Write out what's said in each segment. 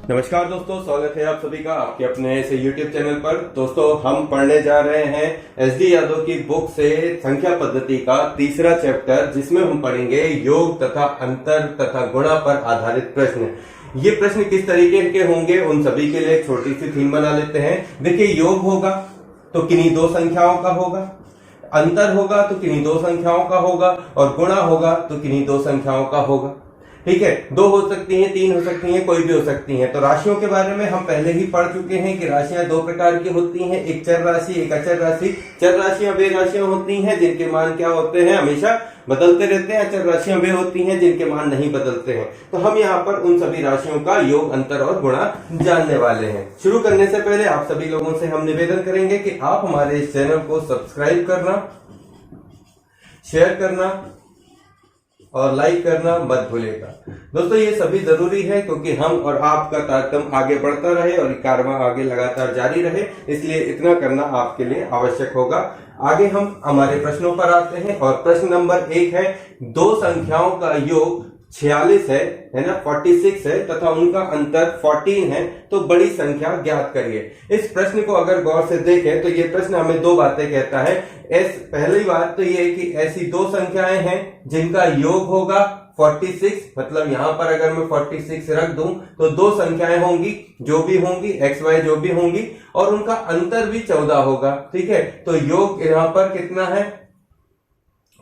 नमस्कार दोस्तों, स्वागत है आप सभी का आपके अपने से YouTube चैनल पर। दोस्तों, हम पढ़ने जा रहे हैं SD यादव की बुक से संख्या पद्धति का तीसरा चैप्टर, जिसमें हम पढ़ेंगे योग तथा अंतर तथा गुणा पर आधारित प्रश्न। ये प्रश्न किस तरीके के होंगे उन सभी के लिए एक छोटी सी थीम बना लेते हैं। देखिए, योग होगा तो किन्हीं दो संख्याओं का होगा, अंतर होगा तो किन्हीं दो संख्याओं का होगा, और गुणा होगा तो किन्हीं दो संख्याओं का होगा। ठीक है, दो हो सकती हैं, तीन हो सकती हैं, कोई भी हो सकती हैं। तो राशियों के बारे में हम पहले ही पढ़ चुके हैं कि राशियां दो प्रकार की होती हैं, एक चर राशि, एक अचर राशि। चर राशियां वे राशियां होती हैं जिनके मान क्या होते हैं, हमेशा बदलते रहते हैं। अचर राशियां वे होती हैं जिनके मान नहीं बदलते हैं। तो हम यहाँ पर उन सभी राशियों का योग, अंतर और गुणा जानने वाले हैं। शुरू करने से पहले आप सभी लोगों से हम निवेदन करेंगे कि आप हमारे इस चैनल को सब्सक्राइब करना, शेयर करना और लाइक करना मत भूलिएगा। दोस्तों, ये सभी जरूरी है क्योंकि हम और आपका तारतम्य आगे बढ़ता रहे और कारवां आगे लगातार जारी रहे, इसलिए इतना करना आपके लिए आवश्यक होगा। आगे हम हमारे प्रश्नों पर आते हैं और प्रश्न नंबर 1 है, दो संख्याओं का योग 46 है ना, 46 है तथा उनका अंतर 14 है, तो बड़ी संख्या ज्ञात करिए। इस प्रश्न को अगर गौर से देखें तो ये प्रश्न हमें दो बातें कहता है। पहली बात तो ये कि ऐसी दो संख्याएं हैं जिनका योग होगा 46, मतलब यहां पर अगर मैं 46 रख दूं तो दो संख्याएं होंगी, जो भी होंगी, एक्स वाई जो भी होंगी, और उनका अंतर भी 14 होगा। ठीक है, तो योग यहां पर कितना है,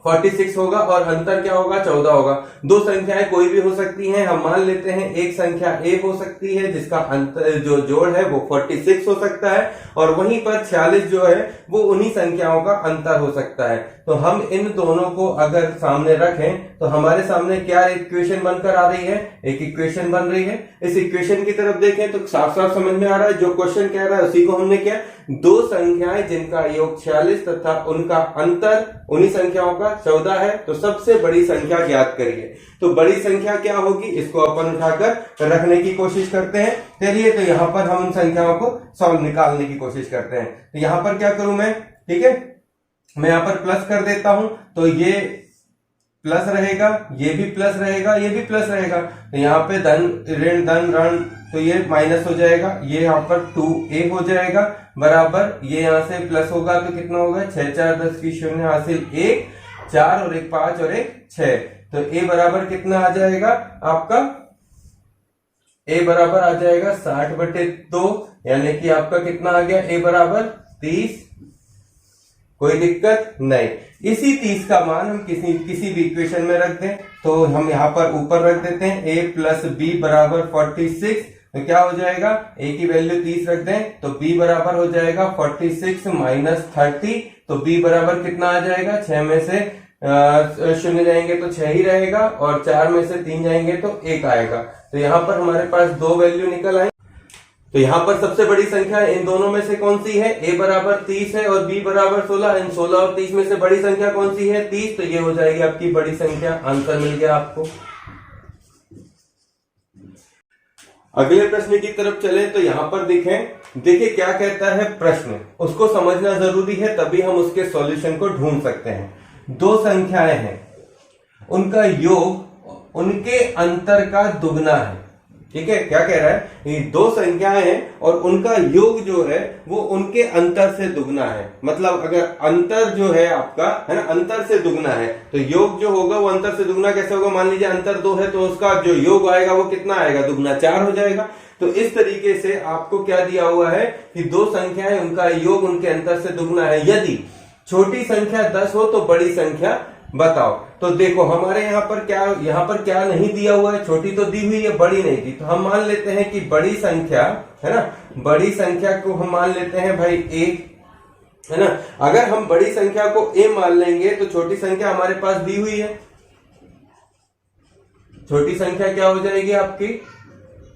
46 होगा और अंतर क्या होगा, 14 होगा। दो संख्याएं कोई भी हो सकती हैं। हम मान लेते हैं एक संख्या A हो सकती है जिसका अंतर, जो जोड़ है वो 46 हो सकता है, और वहीं पर 46 जो है वो उन्हीं संख्याओं का अंतर हो सकता है। तो हम इन दोनों को अगर सामने रखें तो हमारे सामने क्या इक्वेशन बनकर आ रही है, एक इक्वेशन बन रही है। इस इक्वेशन की तरफ देखें तो साफ साफ समझ में आ रहा है, जो क्वेश्चन कह रहा है उसी को हमने किया। दो संख्याएं जिनका योग 46 तथा उनका अंतर उन्हीं संख्याओं का 14 है, तो सबसे बड़ी संख्या ज्ञात करिए। तो बड़ी संख्या क्या होगी, इसको अपन उठाकर रखने की कोशिश करते हैं। चलिए, तो यहाँ पर हम उन संख्याओं को सॉल्व निकालने की कोशिश करते हैं। तो यहाँ पर क्या करूं मैं, ठीक है, मैं यहाँ पर प्लस कर देता हूं, तो ये प्लस रहेगा, ये भी प्लस रहेगा, ये भी प्लस रहेगा। तो यहाँ पे धन ऋण धन ऋण, तो ये माइनस हो जाएगा, ये यहाँ पर 2a हो जाएगा, बराबर ये यहाँ से प्लस होगा तो कितना होगा, 6 4 10 की शून्य हासिल 1, 4 और 1 5 और 1 6। तो a बराबर कितना आ जाएगा आपका, a बराबर आ जाएगा 60/2, यानी कि आपका कितना आ गया, a बराबर 30। कोई दिक्कत नहीं। इसी 30 का मान हम किसी भी इक्वेशन में रख दें, तो हम यहाँ पर ऊपर रख देते हैं a प्लस बी बराबर 46। तो क्या हो जाएगा, a की वैल्यू 30 रख दें तो b बराबर हो जाएगा 46 माइनस 30। तो b बराबर कितना आ जाएगा, 6 में से शून्य जाएंगे तो 6 ही रहेगा, और 4 में से 3 जाएंगे तो 1 आएगा। तो यहाँ पर हमारे पास दो वैल्यू निकल आई। तो यहाँ पर सबसे बड़ी संख्या इन दोनों में से कौन सी है, a बराबर 30 है और b बराबर 16। इन 16 और 30 में से बड़ी संख्या कौन सी है, 30। तो ये हो जाएगी आपकी बड़ी संख्या। आंसर मिल गया आपको। अगले प्रश्न की तरफ चले तो यहाँ पर देखिए क्या कहता है प्रश्न, उसको समझना जरूरी है, तभी हम उसके सॉल्यूशन को ढूंढ सकते हैं। दो संख्याएं हैं, उनका योग उनके अंतर का दुगना है। ठीक है, क्या कह रहा है, ये दो संख्याएं हैं और उनका योग जो है वो उनके अंतर से दुगना है। मतलब अगर अंतर जो है आपका, है ना, अंतर से दुगना है, तो योग जो होगा वो अंतर से दुगना कैसे होगा। मान लीजिए अंतर 2 है तो उसका जो योग आएगा वो कितना आएगा, दुगना 4 हो जाएगा। तो इस तरीके से आपको क्या दिया हुआ है कि दो संख्याएं, उनका योग उनके अंतर से दुगना है। यदि छोटी संख्या 10 हो तो बड़ी संख्या बताओ। तो देखो हमारे यहाँ पर क्या नहीं दिया हुआ है, छोटी तो दी हुई है, बड़ी नहीं दी। तो हम मान लेते हैं कि बड़ी संख्या, है ना, बड़ी संख्या को हम मान लेते हैं भाई 1, है ना। अगर हम बड़ी संख्या को a मान लेंगे तो छोटी संख्या हमारे पास दी हुई है। छोटी संख्या क्या हो जाएगी आपकी,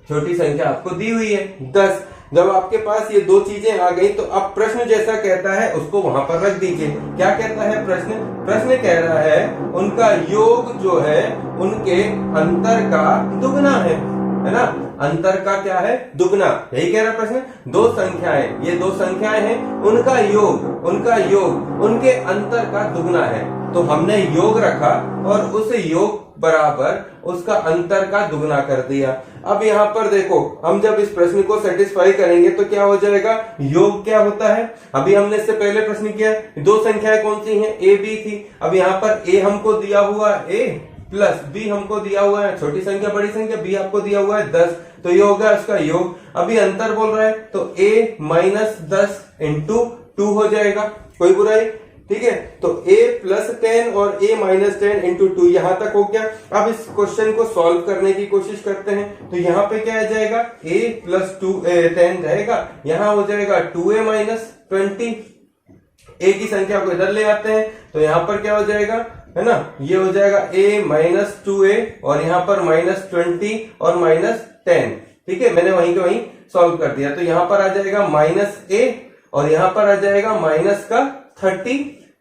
छोटी संख्या आपको दी हुई है 10। जब आपके पास ये दो चीजें आ गई तो अब प्रश्न जैसा कहता है उसको वहां पर रख दीजिए। क्या कहता है प्रश्न कह रहा है उनका योग जो है उनके अंतर का दुगना है ना। अंतर का क्या है, दुगना, यही कह रहा प्रश्न। दो संख्याएं, ये दो संख्याएं हैं, उनका योग उनके अंतर का दुगना है। तो हमने योग रखा और उस योग बराबर उसका अंतर का दुगना कर दिया। अब यहाँ पर देखो, हम जब इस प्रश्न को सेटिस्फाई करेंगे तो क्या हो जाएगा, योग क्या होता है, अभी हमने इससे पहले प्रश्न किया, दो संख्याएं कौन सी हैं, ए बी थी। अब यहाँ पर ए हमको दिया हुआ ए प्लस बी हमको दिया हुआ है छोटी संख्या बड़ी संख्या, बी आपको दिया हुआ है 10, तो ये होगा इसका योग। अभी अंतर बोल रहा है तो a माइनस 10 इंटू 2 हो जाएगा, कोई बुराई, ठीक है। तो a प्लस 10 और a माइनस 10 इंटू 2, यहां तक हो गया। अब इस क्वेश्चन को सॉल्व करने की कोशिश करते हैं, तो यहाँ पे क्या आ जाएगा, a प्लस 10 रहेगा, यहां हो जाएगा 2a माइनस 20। a की संख्या को इधर ले आते हैं तो यहाँ पर क्या हो जाएगा, है ना, ये हो जाएगा a माइनस 2a और यहाँ पर माइनस 20 और माइनस 10, ठीक है। मैंने वहीं के वहीं सॉल्व कर दिया, तो यहाँ पर आ जाएगा माइनस a और यहाँ पर आ जाएगा माइनस का 30,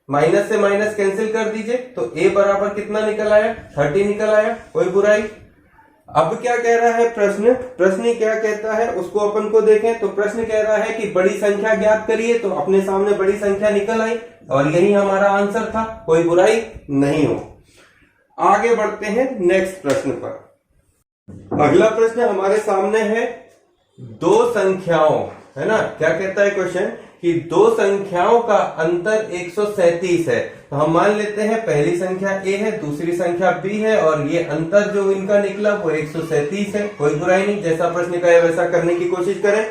माइनस से माइनस कैंसिल कर दीजिए, तो a बराबर कितना निकल आया, 30 निकल आया, कोई बुराई। अब क्या कह रहा है प्रश्न क्या कहता है उसको अपन को देखें। तो प्रश्न कह रहा है कि बड़ी संख्या ज्ञात करिए, तो अपने सामने बड़ी संख्या निकल आई और यही हमारा आंसर था, कोई बुराई नहीं हो। आगे बढ़ते हैं नेक्स्ट प्रश्न पर। अगला प्रश्न हमारे सामने है, दो संख्याओं, है ना, क्या कहता है क्वेश्चन कि दो संख्याओं का अंतर 137 है। तो हम मान लेते हैं पहली संख्या a है, दूसरी संख्या b है और ये अंतर जो इनका निकला वो 137 है, कोई बुराई नहीं, जैसा प्रश्न का है वैसा करने की कोशिश करें।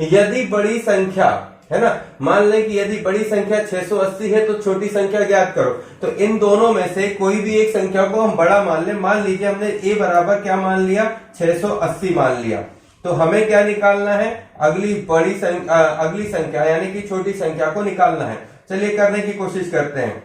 यदि बड़ी संख्या, है ना, मान लें कि यदि बड़ी संख्या 680 है तो छोटी संख्या ज्ञात करो। तो इन दोनों में से कोई भी एक संख्या को हम बड़ा मान लें, मान लीजिए हमने a बराबर क्या मान लिया, 680 मान लिया, तो हमें क्या निकालना है, अगली संख्या यानी कि छोटी संख्या को निकालना है। चलिए करने की कोशिश करते हैं।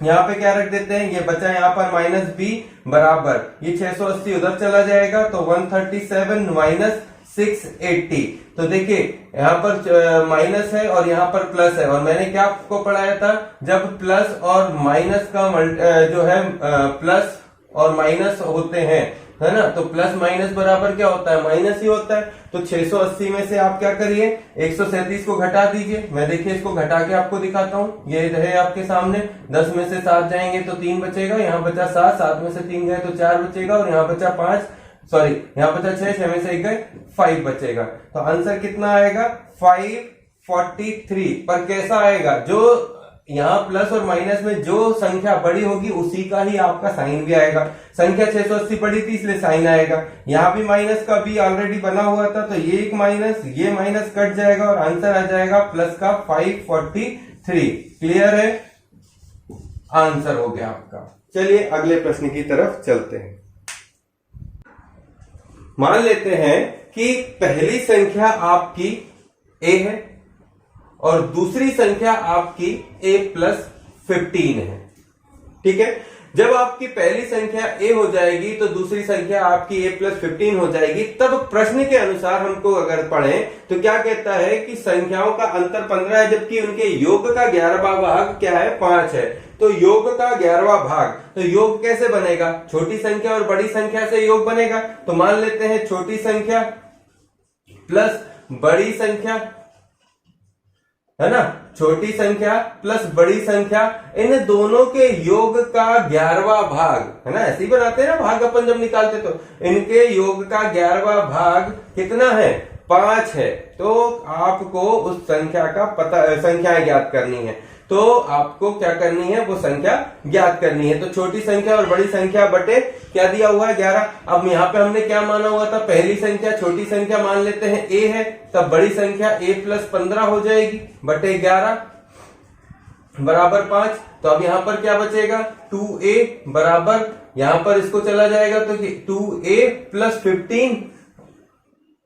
यहाँ पे क्या रख देते हैं, ये बचा यहाँ पर माइनस b बराबर ये 680 उधर चला जाएगा तो 137 माइनस 680। तो देखिए यहाँ पर माइनस है और यहाँ पर प्लस है, और मैंने क्या आपको पढ़ाया था, जब प्लस और माइनस का जो है प्लस और माइनस होते हैं, है ना, तो प्लस माइनस बराबर क्या होता है, माइनस ही होता है। तो 680 में से आप क्या करिए, 137 को घटा दीजिए। मैं देखिए इसको घटा के आपको दिखाता हूँ, ये रहे आपके सामने, 10 में से 7 जाएंगे तो 3 बचेगा, यहाँ बचा 7, 7 में से 3 गए तो 4 बचेगा, और यहाँ बचा 5, सॉरी यहाँ बचा 6, 6 में से 1 गए 5 बचेगा। तो आंसर कितना आएगा, 543। पर कैसा आएगा, जो यहाँ प्लस और माइनस में जो संख्या बड़ी होगी उसी का ही आपका साइन भी आएगा। संख्या 680 बड़ी थी इसलिए साइन आएगा। यहाँ भी माइनस का भी ऑलरेडी बना हुआ था, तो ये माइनस कट जाएगा और आंसर आ जाएगा प्लस का 543। क्लियर है, आंसर हो गया आपका। चलिए अगले प्रश्न की तरफ चलते हैं। मान लेते हैं कि पहली संख्या आपकी a है और दूसरी संख्या आपकी a प्लस 15 है, ठीक है। जब आपकी पहली संख्या a हो जाएगी तो दूसरी संख्या आपकी a प्लस 15 हो जाएगी। तब प्रश्न के अनुसार हमको अगर पढ़ें तो क्या कहता है कि संख्याओं का अंतर 15 है, जबकि उनके योग का 11वां भाग क्या है, 5 है। तो योग का 11वां भाग, तो योग कैसे बनेगा, छोटी संख्या और बड़ी संख्या से योग बनेगा। तो मान लेते हैं छोटी संख्या प्लस बड़ी संख्या, है ना, छोटी संख्या प्लस बड़ी संख्या, इन दोनों के योग का 11वां भाग, है ना, ऐसे ही बनाते हैं ना भाग अपन जब निकालते, तो इनके योग का 11वां भाग कितना है, 5 है। तो आपको उस संख्या का संख्या ज्ञात करनी है। तो आपको क्या करनी है, वो संख्या ज्ञात करनी है। तो छोटी संख्या और बड़ी संख्या बटे क्या दिया हुआ है, 11। अब यहाँ पे हमने क्या माना हुआ था, पहली संख्या छोटी संख्या मान लेते हैं a है, तब बड़ी संख्या a प्लस 15 हो जाएगी बटे 11 बराबर 5। तो अब यहाँ पर क्या बचेगा, 2a बराबर, यहाँ पर इसको चला जाएगा तो 2a प्लस 15,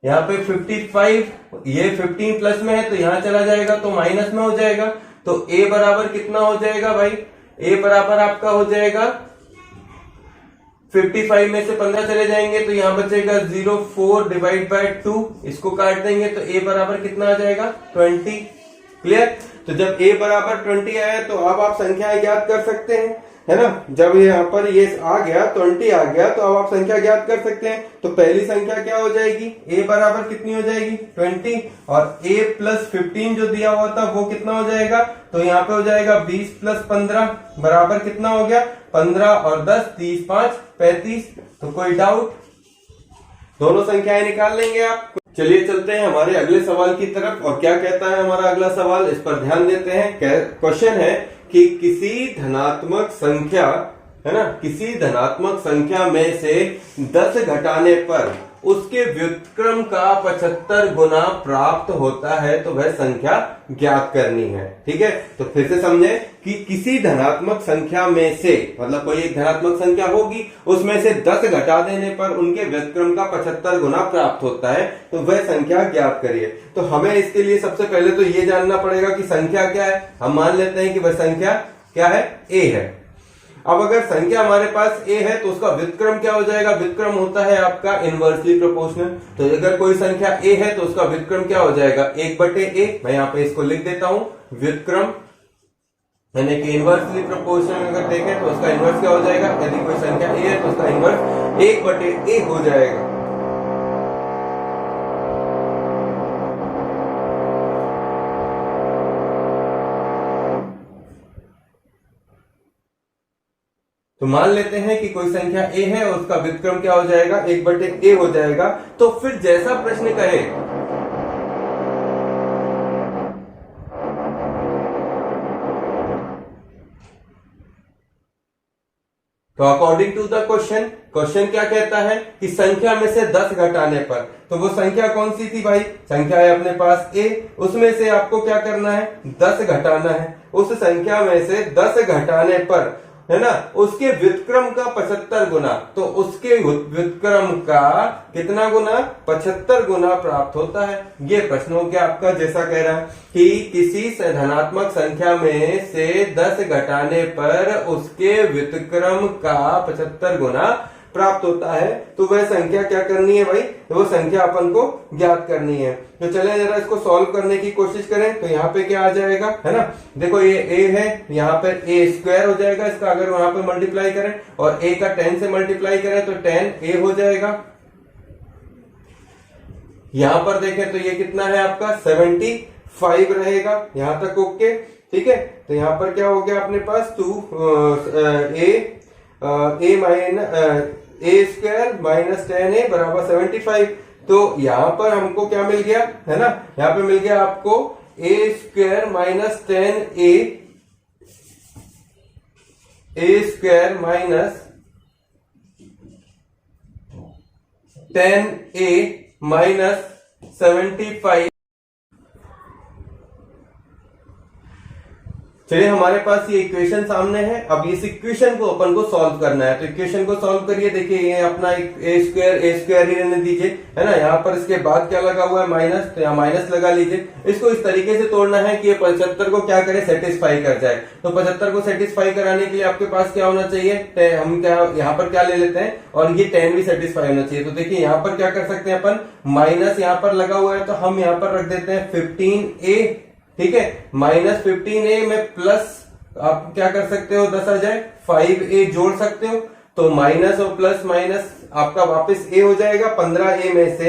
यहाँ पे 55, ये 15 प्लस में है तो यहाँ चला जाएगा तो माइनस में हो जाएगा। तो a बराबर कितना हो जाएगा भाई, a बराबर आपका हो जाएगा 55 में से 15 चले जाएंगे तो यहाँ बचेगा 0.4 डिवाइड बाय 2, इसको काट देंगे तो a बराबर कितना आ जाएगा, 20। क्लियर। तो जब a बराबर 20 आया तो अब आप संख्याएं ज्ञात कर सकते हैं। है ना। जब यहाँ पर ये आ गया 20 आ गया तो अब आप संख्या ज्ञात कर सकते हैं। तो पहली संख्या क्या हो जाएगी, a बराबर कितनी हो जाएगी 20, और a प्लस 15 जो दिया हुआ था वो कितना हो जाएगा, तो यहाँ पे हो जाएगा 20 प्लस 15 बराबर कितना हो गया 15 और 10 30 5 35। तो कोई डाउट, दोनों संख्याएं निकाल लेंगे आप। चलिए चलते हैं हमारे अगले सवाल की तरफ। और क्या कहता है हमारा अगला सवाल, इस पर ध्यान देते हैं। क्वेश्चन है कि किसी धनात्मक संख्या, है ना, किसी धनात्मक संख्या में से 10 घटाने पर उसके व्युत्क्रम का 75 गुना प्राप्त होता है, तो वह संख्या ज्ञात करनी है। ठीक है, तो फिर से समझे कि किसी धनात्मक संख्या में से, मतलब कोई एक धनात्मक संख्या होगी, उसमें से 10 घटा देने पर उनके व्युत्क्रम का 75 गुना प्राप्त होता है, तो वह संख्या ज्ञात करिए। तो हमें इसके लिए सबसे पहले तो ये जानना पड़ेगा कि संख्या क्या है। हम मान लेते हैं कि वह संख्या क्या है, a है। अब अगर संख्या हमारे पास a है तो उसका व्युत्क्रम क्या हो जाएगा, व्युत्क्रम होता है आपका इनवर्सली प्रोपोर्शनल। तो अगर कोई संख्या a है तो उसका व्युत्क्रम क्या हो जाएगा 1/a। मैं यहाँ पे इसको लिख देता हूं, व्युत्क्रम यानी कि इनवर्सली प्रोपोर्शनल अगर देखें तो उसका इनवर्स क्या हो जाएगा, यदि कोई संख्या a है तो उसका इनवर्स 1/a हो जाएगा। तो मान लेते हैं कि कोई संख्या a है और उसका व्युत्क्रम क्या हो जाएगा 1/a हो जाएगा। तो फिर जैसा प्रश्न कहे, तो according to the question, question क्या कहता है कि संख्या में से 10 घटाने पर, तो वो संख्या कौन सी थी भाई, संख्या है अपने पास a, उसमें से आपको क्या करना है 10 घटाना है। उस संख्या में से 10 घटाने पर, है ना, उसके व्युत्क्रम का 75 गुना, तो उसके व्युत्क्रम का कितना गुना 75 गुना प्राप्त होता है। ये प्रश्न हो गया आपका, जैसा कह रहा है कि किसी धनात्मक संख्या में से 10 घटाने पर उसके व्युत्क्रम का 75 गुना प्राप्त होता है, तो वह संख्या क्या करनी है भाई, तो वो संख्या अपन को ज्ञात करनी है। तो चले जरा इसको सॉल्व करने की कोशिश करें। तो यहाँ पे क्या आ जाएगा, है ना, देखो ये a है, यहाँ पे a स्क्वायर हो जाएगा इसका, अगर वहां पे मल्टीप्लाई करें और a का 10 से मल्टीप्लाई करें तो 10a हो जाएगा। यहां पर देखें तो ये कितना है आपका 75 रहेगा, यहां तक ओके। ठीक है, तो यहां पर क्या हो गया अपने पास a स्क्वायर माइनस 10a बराबर 75। तो यहां पर हमको क्या मिल गया, है ना, यहां पे मिल गया आपको a square minus 10a, a square minus 10a minus 75। चलिए हमारे पास ये इक्वेशन सामने है। अब इस इक्वेशन को अपन को सॉल्व करना है, तो इक्वेशन को सॉल्व करिए। देखिए ये अपना एक ए स्क्वायर ही रहने दीजिए, है ना। यहाँ पर इसके बाद क्या लगा हुआ है माइनस, तो यहाँ माइनस लगा लीजिए। इसको इस तरीके से तोड़ना है कि ये 75 को क्या करे, सेटिस्फाई कर जाए। तो 75 को सेटिस्फाई कराने के लिए आपके पास क्या होना चाहिए, हम क्या यहाँ पर क्या ले लेते हैं, और ये 10 भी सेटिस्फाई होना चाहिए। तो देखिए यहाँ पर क्या कर सकते हैं अपन, माइनस यहाँ पर लगा हुआ है तो हम यहाँ पर रख देते हैं 15a। ठीक है, माइनस 15a में प्लस आप क्या कर सकते हो, 10 आ जाए 5a जोड़ सकते हो। तो माइनस और प्लस माइनस आपका वापस a हो जाएगा। 15a में से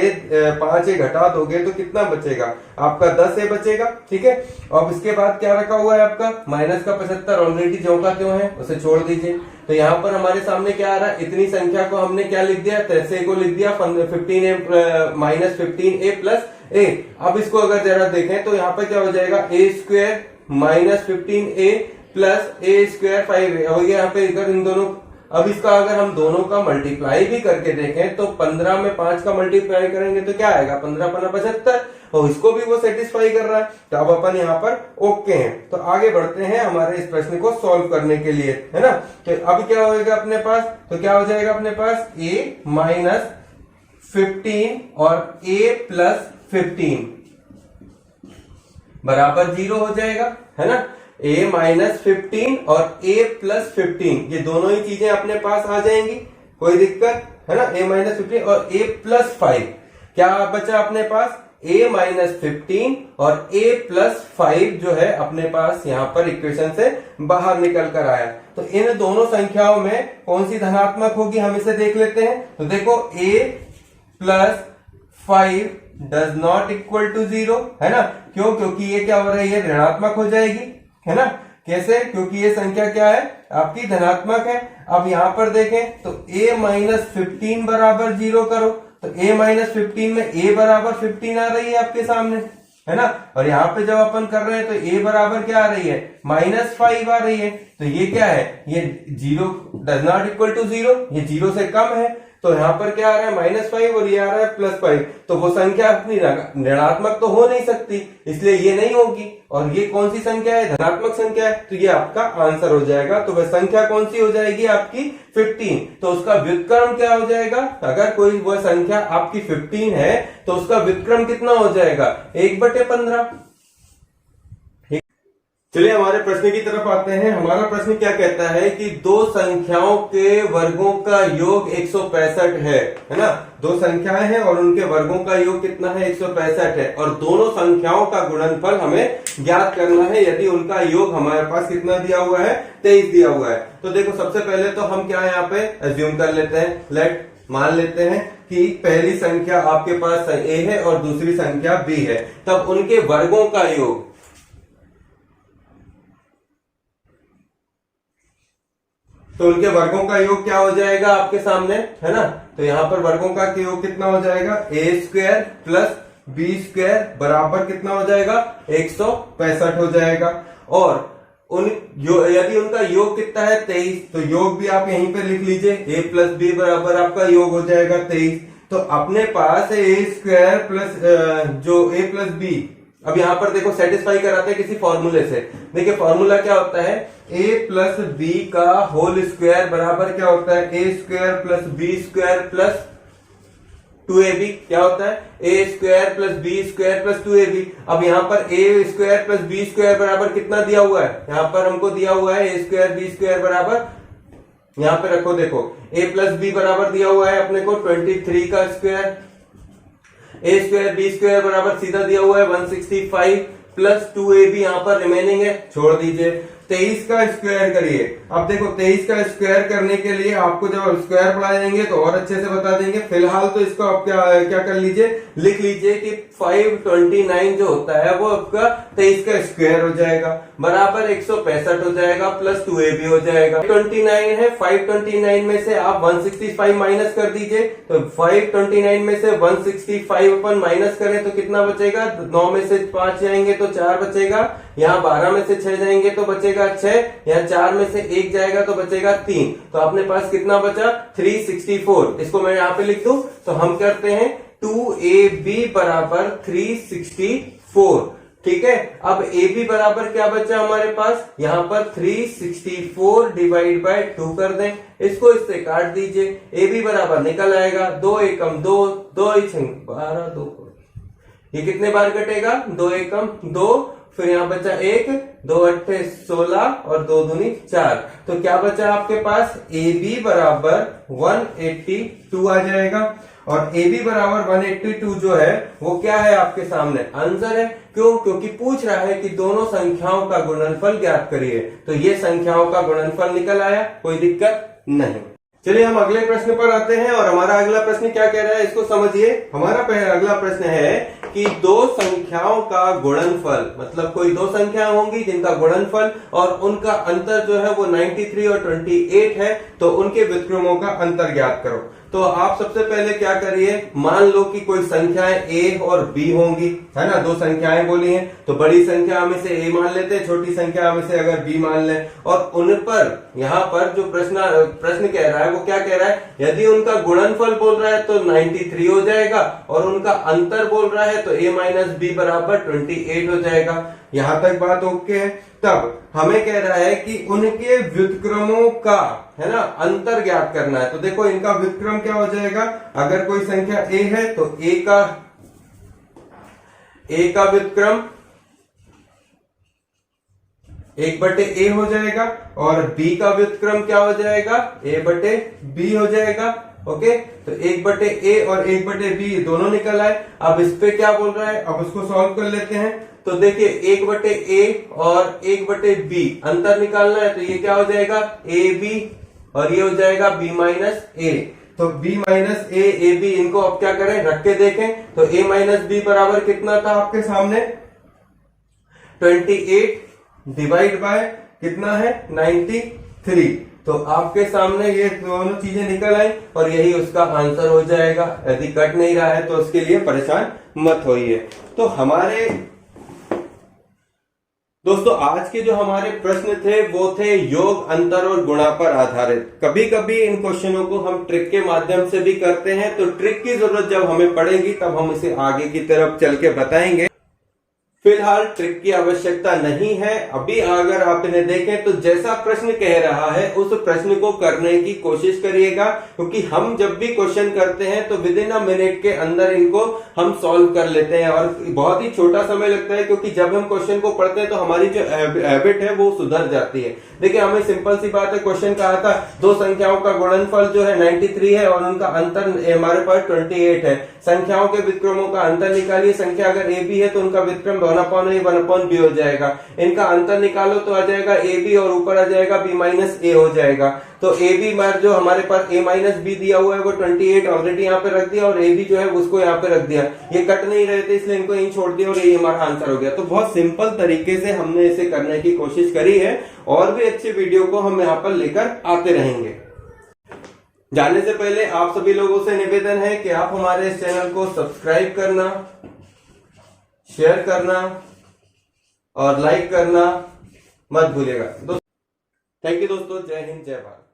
5a घटा दोगे तो कितना बचेगा आपका 10a बचेगा। ठीक है, अब इसके बाद क्या रखा हुआ है आपका माइनस का 75 ऑलरेडी जो का त्यों है उसे छोड़ दीजिए। तो यहाँ पर हमारे सामने क्या आ रहा है, इतनी संख्या को हमने क्या लिख दिया, 13 को लिख दिया 15a minus 15a plus a। अब इसको अगर जरा देखें तो यहाँ पर क्या हो जाएगा, a square minus 15a plus a square 5a। अब यहाँ पे इधर इन दोनों, अब इसका अगर हम दोनों का मल्टीप्लाई भी करके देखें तो 15 में 5 का मल्टीप्लाई करेंगे तो क्या आएगा, 15 × 75, और इसको भी वो सेटिस्फाई कर रहा है। तो अब अपन यहाँ पर ओके हैं। तो आगे बढ़ते हैं हमारे इस प्रश्न को सॉल्व करने के लिए, है ना। तो अब क्या होगा अपने पास, तो क्या हो जाएगा अपने पास a माइनस 15 और a प्लस 15 बराबर 0 हो जाएगा, है ना। a माइनस 15 और a प्लस 15 ये दोनों ही चीजें अपने पास आ जाएंगी, कोई दिक्कत, है ना। a माइनस 15 और a प्लस 5, क्या बचा अपने पास, a माइनस 15 और a प्लस 5 जो है अपने पास यहाँ पर इक्वेशन से बाहर निकल कर आया। तो इन दोनों संख्याओं में कौन सी धनात्मक होगी हम इसे देख लेते हैं। तो देखो a plus 5 does not equal to 0 है ना। क्यों? क्योंकि ये क्या हो रहा है, ये ऋणात्मक हो जाएगी है ना। कैसे? क्योंकि ये संख्या क्या है, आपकी धनात्मक है। अब यहां पर देखें तो a माइनस 15 बराबर 0 करो, तो a माइनस 15 में a बराबर 15 आ रही है आपके सामने है ना। और यहाँ पे जब अपन कर रहे हैं तो a बराबर क्या आ रही है, -5 आ रही है। तो ये क्या है, ये 0 डज नॉट इक्वल टू 0, ये 0 से कम है। तो यहाँ पर क्या आ रहा है -5 और ये आ रहा है +5। तो वो संख्या अपनी ऋणात्मक तो हो नहीं सकती, इसलिए ये नहीं होगी। और ये कौन सी संख्या है, धनात्मक संख्या है, तो ये आपका आंसर हो जाएगा। तो वह संख्या कौन सी हो जाएगी आपकी 15। तो उसका व्युत्क्रम क्या हो जाएगा, अगर कोई वह संख्या आपकी 15 है तो उसका व्युत्क्रम कितना हो जाएगा, 1/15। चलिए हमारे प्रश्न की तरफ आते हैं। हमारा प्रश्न क्या कहता है कि दो संख्याओं के वर्गों का योग 165 है ना। दो संख्याएं हैं और उनके वर्गों का योग कितना है, 165 है। और दोनों संख्याओं का गुणनफल हमें ज्ञात करना है यदि उनका योग हमारे पास कितना दिया हुआ है, 23 दिया हुआ है। तो देखो सबसे पहले तो हम क्या यहाँ पे एज्यूम कर लेते हैं, मान लेते हैं कि पहली संख्या आपके पास a है और दूसरी संख्या b है। तब उनके वर्गों का योग, तो उनके वर्गों का योग क्या हो जाएगा आपके सामने है ना। तो यहाँ पर वर्गों का योग कितना हो जाएगा, a² प्लस b² बराबर कितना हो जाएगा, 165 हो जाएगा। और यदि उनका योग कितना है 23, तो योग भी आप यहीं पे लिख लीजिए, a प्लस बी बराबर आपका योग हो जाएगा 23। तो अपने पास a² प्लस जो a प्लस बी, अब यहाँ पर देखो सेटिस्फाई कराते हैं किसी फॉर्मूले से। देखिए फॉर्मूला क्या होता है, a प्लस बी का होल स्क्वायर बराबर क्या होता है, a² plus b² plus 2ab। क्या होता है, a² plus b² plus 2ab। अब यहाँ पर a² प्लस b² बराबर कितना दिया हुआ है, यहाँ पर हमको दिया हुआ है a² b² बराबर, यहाँ पे रखो देखो a प्लस b बराबर दिया हुआ है अपने को 23 का स्क्वायर, a² b² बराबर सीधा दिया हुआ है 165 प्लस 2ab यहाँ पर रिमेनिंग है, छोड़ दीजिए। 23 का स्क्वायर करिए। अब देखो 23 का स्क्वायर करने के लिए आपको जब स्क्वायर पढ़ा जाएंगे तो और अच्छे से बता देंगे। फिलहाल तो इसको आप क्या कर लीजिए, लिख लीजिए कि 529 जो होता है वो आपका 23 का स्क्वायर हो जाएगा बराबर 165 हो जाएगा प्लस 2ab हो जाएगा। 29 है, 529 में से आप 165 माइनस कर दीजिए। तो 529 में से 165 अपन माइनस करें तो कितना बचेगा, 9 में से 5 जाएंगे तो 4 बचेगा, यहाँ 12 में से 6 जाएंगे तो बचेगा 6, यहाँ 4 में से 1 जाएगा तो बचेगा 3। तो अपने पास कितना बचा, 364। इसको मैं यहाँ पे लिख दूं तो हम करते हैं 2ab बराबर 364। ठीक है, अब ab बराबर क्या बचा हमारे पास, यहाँ पर 364 डिवाइड बाय 2 कर दें, इसको इससे काट दीजिए, ab बराबर निकल आएगा 2 एकम 2, 2 12 2, ये कितने बार कटेगा, 2 एकम 2, फिर यहाँ बचा 1, 2 अट्ठे 16 और 2 दूनी 4। तो क्या बचा आपके पास, AB बराबर 182 आ जाएगा। और AB बराबर 182 जो है वो क्या है आपके सामने, आंसर है। क्यों, क्योंकि पूछ रहा है कि दोनों संख्याओं का गुणनफल ज्ञात करिए। तो ये संख्याओं का गुणनफल निकल आया, कोई दिक्कत नहीं। चलिए हम अगले प्रश्न पर आते हैं और हमारा अगला प्रश्न क्या कह रहा है इसको समझिए। हमारा अगला प्रश्न है कि दो संख्याओं का गुणनफल, मतलब कोई दो संख्याएं होंगी जिनका गुणनफल और उनका अंतर जो है वो 93 और 28 है, तो उनके व्युत्क्रमों का अंतर ज्ञात करो। तो आप सबसे पहले क्या करिए, मान लो कि कोई संख्याएं a और b होंगी, है ना, दो संख्याएं बोली हैं, तो बड़ी संख्या में से a मान लेते हैं, छोटी संख्या में से अगर b मान लें, और उन पर यहाँ पर जो प्रश्न कह रहा है वो क्या कह रहा है, यदि उनका गुणनफल बोल रहा है तो 93 हो जाएगा और उनका अंतर बोल रहा है तो a माइनस बी बराबर 28 हो जाएगा। यहां तक बात ओके है। तब हमें कह रहा है कि उनके व्युत्क्रमों का, है ना, अंतर ज्ञात करना है। तो देखो इनका व्युत्क्रम क्या हो जाएगा, अगर कोई संख्या a है तो a का व्युत्क्रम 1/a हो जाएगा और b का व्युत्क्रम क्या हो जाएगा, a/b हो जाएगा। ओके, तो 1/a और 1/b दोनों निकल आए। अब इस पे क्या बोल रहा है, अब उसको सॉल्व कर लेते हैं। तो देखिए 1/a और 1/b अंतर निकालना है, तो ये क्या हो जाएगा ab और ये हो जाएगा b माइनस a। तो b माइनस a ab इनको अब क्या करें, रख के देखें। तो a माइनस b बराबर कितना था आपके सामने 28 डिवाइड बाय कितना है 93। तो आपके सामने ये दोनों चीजें निकल आई और यही उसका आंसर हो जाएगा। यदि कट नहीं रहा है तो उसके लिए परेशान मत होइए। तो हमारे दोस्तों आज के जो हमारे प्रश्न थे वो थे योग, अंतर और गुणा पर आधारित। कभी कभी इन क्वेश्चनों को हम ट्रिक के माध्यम से भी करते हैं, तो ट्रिक की जरूरत जब हमें पड़ेगी तब हम इसे आगे की तरफ चल के बताएंगे। फिलहाल ट्रिक की आवश्यकता नहीं है। अभी अगर आप इन्हें देखें तो जैसा प्रश्न कह रहा है उस प्रश्न को करने की कोशिश करिएगा, क्योंकि हम जब भी क्वेश्चन करते हैं तो विद इन अ मिनट के अंदर इनको हम सॉल्व कर लेते हैं और बहुत ही छोटा समय लगता है, क्योंकि जब हम क्वेश्चन को पढ़ते हैं तो हमारी जो हैबिट है वो सुधर जाती है। देखिए हमें सिंपल सी बात है, क्वेश्चन कहा था दो संख्याओं का गुणनफल जो है 93 है और उनका अंतर हमारे पास 28 है। संख्याओं के व्युत्क्रमों का अंतर निकालिए। संख्या अगर ए बी है तो उनका व्युत्क्रम 1/a हो जाएगा। इनका अंतर निकालो तो आ जाएगा ए बी और ऊपर आ जाएगा b माइनस ए हो जाएगा। तो ए बी मार जो हमारे पास a माइनस बी दिया हुआ है वो 28 ऑलरेडी यहाँ पे रख दिया और ए बी जो है उसको यहाँ पे रख दिया। ये कट नहीं रहे थे इसलिए इनको यहीं छोड़ दिया और ये हमारा आंसर हो गया। तो बहुत सिंपल तरीके से हमने इसे करने की कोशिश करी है और भी अच्छे वीडियो को हम यहाँ पर लेकर आते रहेंगे। जाने से पहले आप सभी लोगों से निवेदन है कि आप हमारे इस चैनल को सब्सक्राइब करना, शेयर करना और लाइक करना मत भूलिएगा। थैंक यू दोस्तों। जय हिंद, जय भारत।